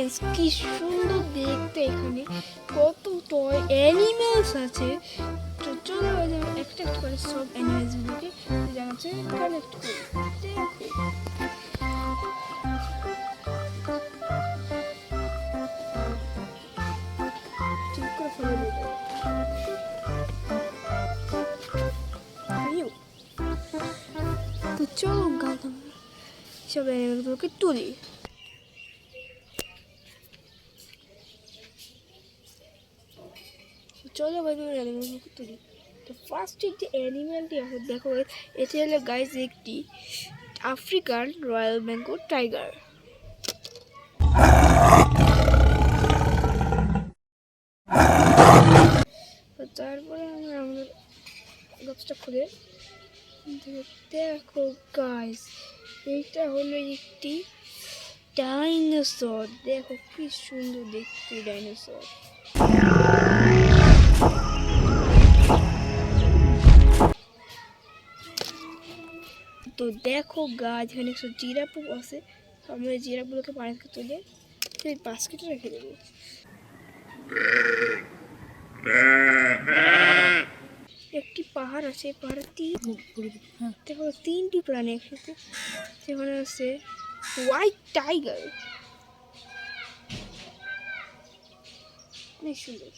Guys কি সুন্দর দেখতে, এখানে কত টয় অ্যানিমেলস আছে। তো চলো একটা একটা করে সব অ্যানিমেলসগুলোকে জানাচ্ছে কালেক্ট করি। দেখো ঠিক করে ফেলে দেবো। তো চলো গাইস সব অ্যানিমেলগুলোকে তুলি। চলো ভাই তোমার অ্যানিমেলগুলোকে তুলি। তো ফার্স্ট যে অ্যানিমেলটি আছে দেখো, এটি হলো গাইস একটি আফ্রিকান রয়্যাল বেঙ্গল টাইগার। তারপরে আমরা আমাদের গাছটা খুলে দেখো গাইস, এইটা হলো একটি ডাইনোসর। দেখো কি সুন্দর দেখতে ডাইনোসর। তো দেখো গাছ এখানে একটু জিরাফও আছে। আমরা এই জিরাফগুলোকে পানি থেকে তুলে সেই বাস্কেটে রেখে দেবো। একটি পাহাড় আছে, পাহাড়ে দেখো তিনটি প্রাণী একসাথে। সেখানে আছে হোয়াইট টাইগার, অনেক সুন্দর।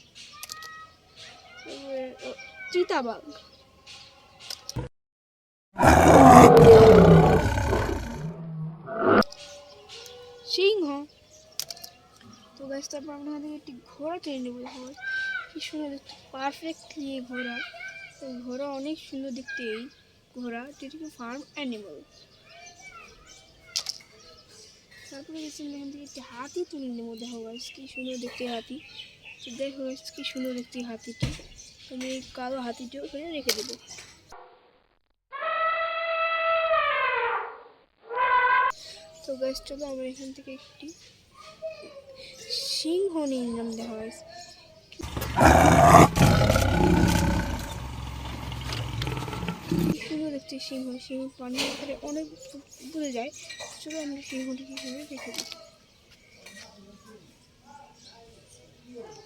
চিতাবাঘ, সিংহ। তো গাছ তারপর আমরা একটি ঘোড়া ট্রেনে নেবো। কি সুন্দর দেখতে, পারফেক্টলি ঘোড়া। ঘোড়া অনেক সুন্দর দেখতে। এই ঘোড়া যেটিকে ফার্ম অ্যানিমাল। তারপরে গেছি এখান থেকে একটি হাতি তুলে নেবো। দেখো গাছ কি সুন্দর দেখতে হাতি। তো দেখো গাছ কি সুন্দর দেখতে হাতিটি। আমি এই কালো হাতিটিও এখানে রেখে দেবো। তো গাছ চলো আমরা এখান থেকে একটি সিংহ নিয়ে নিলাম। দেখো গাছ সুন্দর দেখতে সিংহ। সিংহ পানির ভিতরে অনেক দূরে যায়। চলো আমরা সিংহটিকে এখানে রেখে দিই।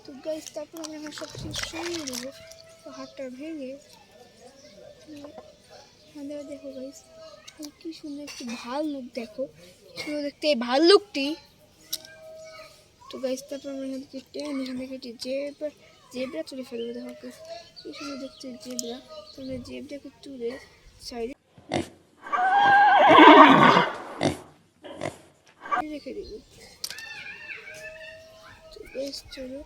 তো গাইস তারপর আমরা এখন সব কিছু সরিয়ে দেবো। তো হাতটা ভেঙে দেখো গাইস কি সুন্দর একটি ভাল্লুক। দেখো কি সুন্দর দেখতে এই ভাল্লুকটি। তো গাইস তারপর আমরা এখান থেকে একটি জেব্রা তুলে ফেলবো। দেখো কি সুন্দর দেখতে জেব্রা। তো আমরা জেব্রাকে তুলে সাইডে রেখে দেবো। তো গাইস চলো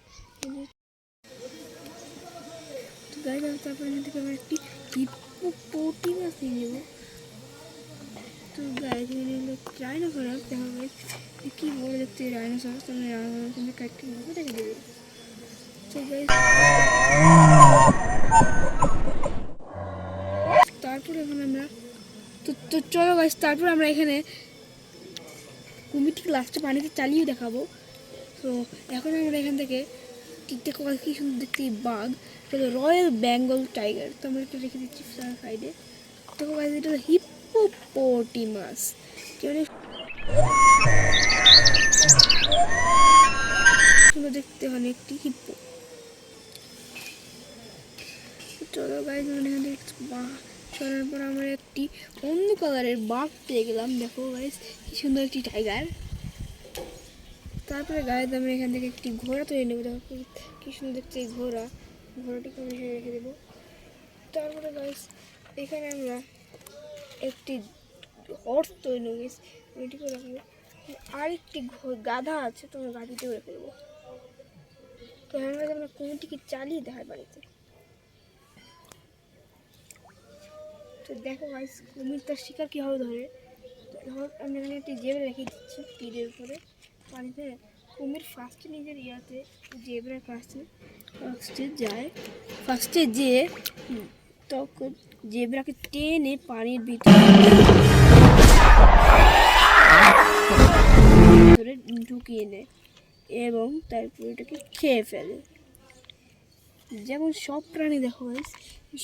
তারপর এখান থেকে আমরা একটি হিপ্পোপটেমাস নিয়ে নেবো। তো গাইস রাইনোসরাস দেখা গাইস কি বড় দেখতে রাইনোসরাস। তো আমরা রাইনোসরাস কাটতে নেবো, রেখে দেবো। তো গাইস তারপরে এখন আমরা তো চলো গাইস তারপর আমরা এখানে কুমিরটিকে লাস্টে পানিতে চালিয়ে দেখাবো। তো এখন আমরা এখান থেকে দেখো কি সুন্দর দেখতে বাঘ, এটা রয়্যাল বেঙ্গল টাইগার। তো আমরা এটা রেখে দিচ্ছি সাইডে। দেখো গাইস এটা হলো হিপ্পোপটেমাস। সুন্দর দেখতে মানে একটি হিপ্পো। চলো গাইস আমরা এখান থেকে চলার পর আমরা একটি অন্য কালারের বাঘ পেয়ে গেলাম। দেখো গাইস কি সুন্দর একটি টাইগার। তারপরে গাইস আমরা এখান থেকে একটি ঘোড়া তৈরি নেবো। দেখো কি সুন্দর দেখতে এই ঘোড়াটিকে আমি এখানে রেখে দেবো। তারপরে গাইস এখানে আমরা একটি হর্স তৈরি নেবো। ওইটিকেও রাখবো। আরেকটি গাধা আছে, তো আমরা গাড়িতেও রেখে দেবো। তো আমরা কুমিরটিকে চালিয়ে দেখায় বাড়িতে। তো দেখো গাইস কুমির তার শিকার কীভাবে ধরে। আমি এখানে একটি জেব্রা রেখে দিচ্ছি তীরের উপরে পানিতে। কুমির ফার্স্টে নিজের ইয়াতে জেব্রার ফার্স্টে যায়। ফার্স্টে যেয়ে তখন জেব্রাকে টেনে পানির ভিতরে ঢুকিয়ে নেয় এবং তারপর এটাকে খেয়ে ফেলে। যেমন সব প্রাণী দেখো গাইস,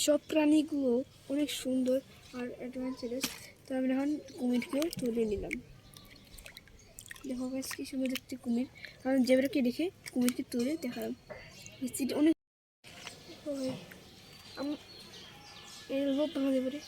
সব প্রাণীগুলো অনেক সুন্দর আর অ্যাডভেঞ্চারাস। তো আমরা এখন কুমিরকেও তুলে নিলাম। দেখো গাইস কি সুন্দর দেখতে কুমির, কারণ জেব্রাকে দেখে কুমিরকে তুলে দেখালাম। অনেক এর লোভ ভাঙা যাবে রে।